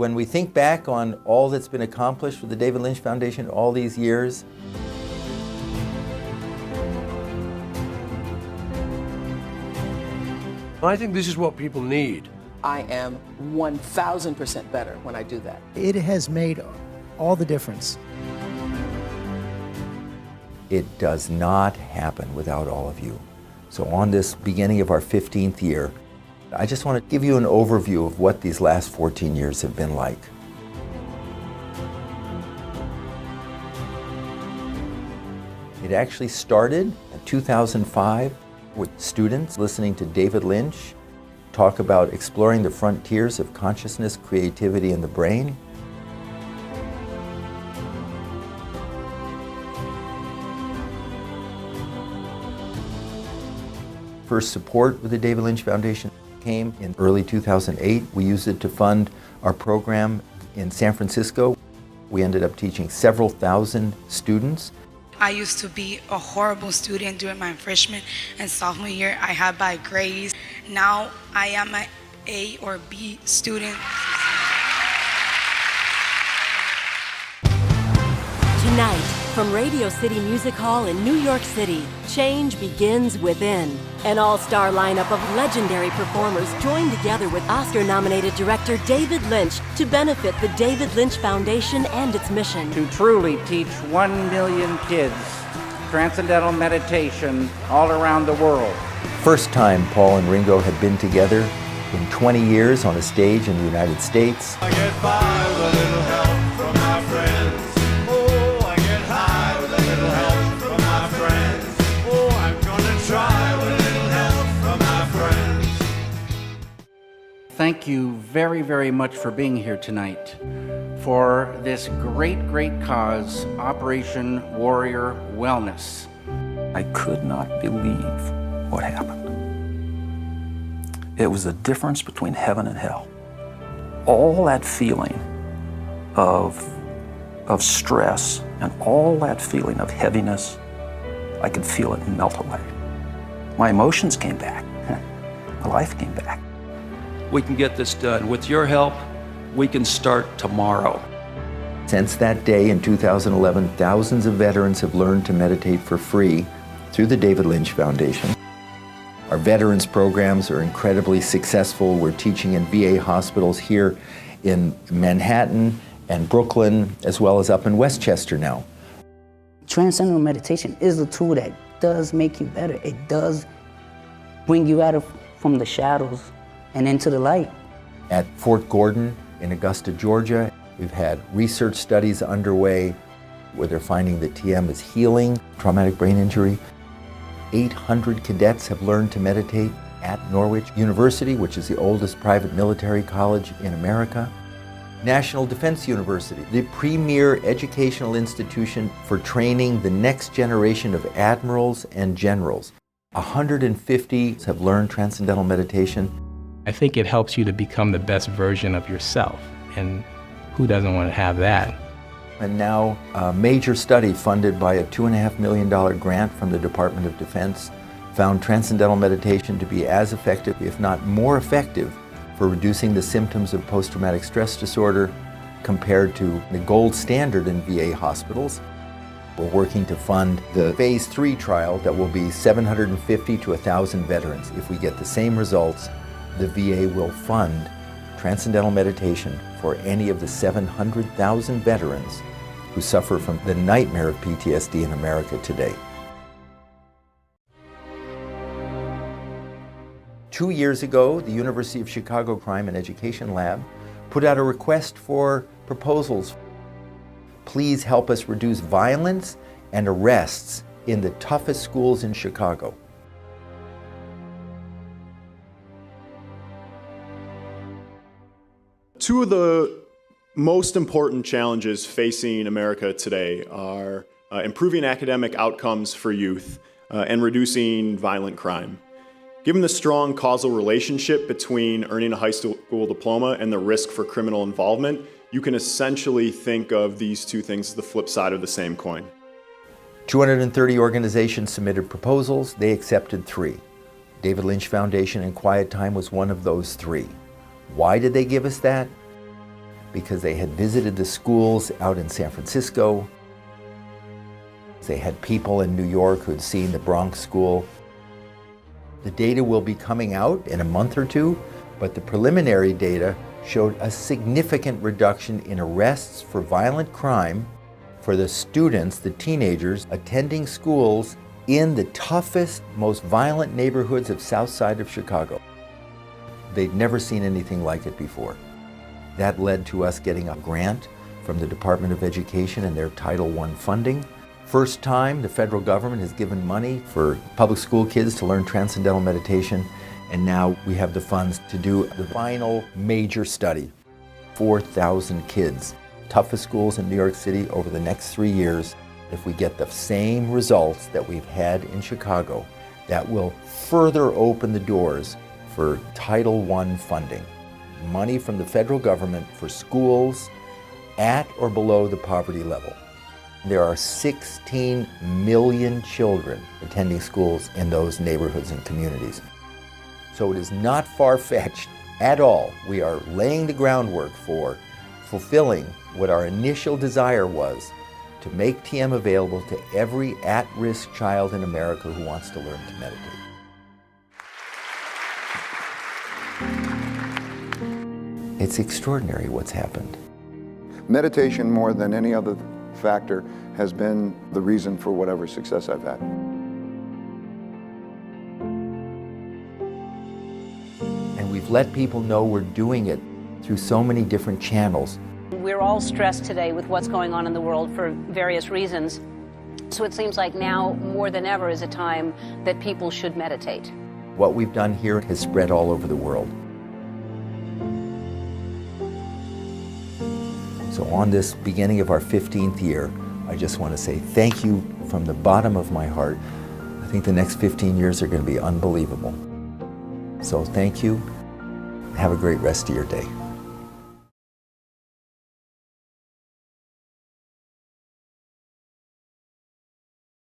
When we think back on all that's been accomplished with the David Lynch Foundation all these years, I think this is what people need. I am 1,000% better when I do that. It has made all the difference. it does not happen without all of you. So on this beginning of our 15th year, I just want to give you an overview of what these last 14 years have been like. It actually started in 2005 with students listening to David Lynch talk about exploring the frontiers of consciousness, creativity, and the brain. First support with the David Lynch Foundation came in early 2008. We used it to fund our program in San Francisco. We ended up teaching several thousand students. I used to be a horrible student during my freshman and sophomore year. I had bad grades. Now I am an A or B student. Tonight, from Radio City Music Hall in New York City, change begins within. An all-star lineup of legendary performers join together with Oscar-nominated director David Lynch to benefit the David Lynch Foundation and its mission. To truly teach 1 million kids transcendental meditation all around the world. First time Paul and Ringo had been together in 20 years on a stage in the United States. I get by with a little help from my friends. Oh, I get high with a little help from my friends. Oh, I'm gonna try with a little help from my friends. Thank you very, very much for being here tonight for this great, great cause, Operation Warrior Wellness. I could not believe what happened. It was the difference between heaven and hell. All that feeling of stress and all that feeling of heaviness, I could feel it melt away. My emotions came back. My life came back. We can get this done. With your help, we can start tomorrow. Since that day in 2011, thousands of veterans have learned to meditate for free through the David Lynch Foundation. Our veterans programs are incredibly successful. We're teaching in VA hospitals here in Manhattan and Brooklyn, as well as up in Westchester now. Transcendental meditation is a tool that does make you better. It does bring you out from the shadows and into the light. At Fort Gordon in Augusta, Georgia, we've had research studies underway where they're finding that TM is healing traumatic brain injury. 800 cadets have learned to meditate at Norwich University, which is the oldest private military college in America. National Defense University, the premier educational institution for training the next generation of admirals and generals. 150 have learned transcendental meditation. I think it helps you to become the best version of yourself, and who doesn't want to have that? And now a major study funded by a $2.5 million grant from the Department of Defense found transcendental meditation to be as effective, if not more effective, for reducing the symptoms of post-traumatic stress disorder compared to the gold standard in VA hospitals. We're working to fund the phase 3 trial that will be 750 to 1,000 veterans. If we get the same results, the VA will fund transcendental meditation for any of the 700,000 veterans who suffer from the nightmare of PTSD in America today. 2 years ago, the University of Chicago Crime and Education Lab put out a request for proposals. Please help us reduce violence and arrests in the toughest schools in Chicago. Two of the most important challenges facing America today are improving academic outcomes for youth and reducing violent crime. Given the strong causal relationship between earning a high school diploma and the risk for criminal involvement, you can essentially think of these two things as the flip side of the same coin. 230 organizations submitted proposals. They accepted 3. David Lynch Foundation and Quiet Time was one of those 3. Why did they give us that? because they had visited the schools out in San Francisco. They had people in New York who had seen the Bronx School. The data will be coming out in a month or two, but the preliminary data showed a significant reduction in arrests for violent crime for the students, the teenagers, attending schools in the toughest, most violent neighborhoods of South Side of Chicago. They'd never seen anything like it before. That led to us getting a grant from the Department of Education and their Title I funding. First time the federal government has given money for public school kids to learn transcendental meditation, and now we have the funds to do the final major study. 4,000 kids, toughest schools in New York City over the next 3 years. If we get the same results that we've had in Chicago, that will further open the doors for Title I funding. Money from the federal government for schools at or below the poverty level. There are 16 million children attending schools in those neighborhoods and communities. So it is not far-fetched at all. We are laying the groundwork for fulfilling what our initial desire was, to make TM available to every at-risk child in America who wants to learn to meditate. It's extraordinary what's happened. Meditation, more than any other factor, has been the reason for whatever success I've had. And we've let people know we're doing it through so many different channels. We're all stressed today with what's going on in the world for various reasons. So it seems like now more than ever is a time that people should meditate. What we've done here has spread all over the world. So on this beginning of our 15th year, I just want to say thank you from the bottom of my heart. I think the next 15 years are going to be unbelievable. So thank you. Have a great rest of your day.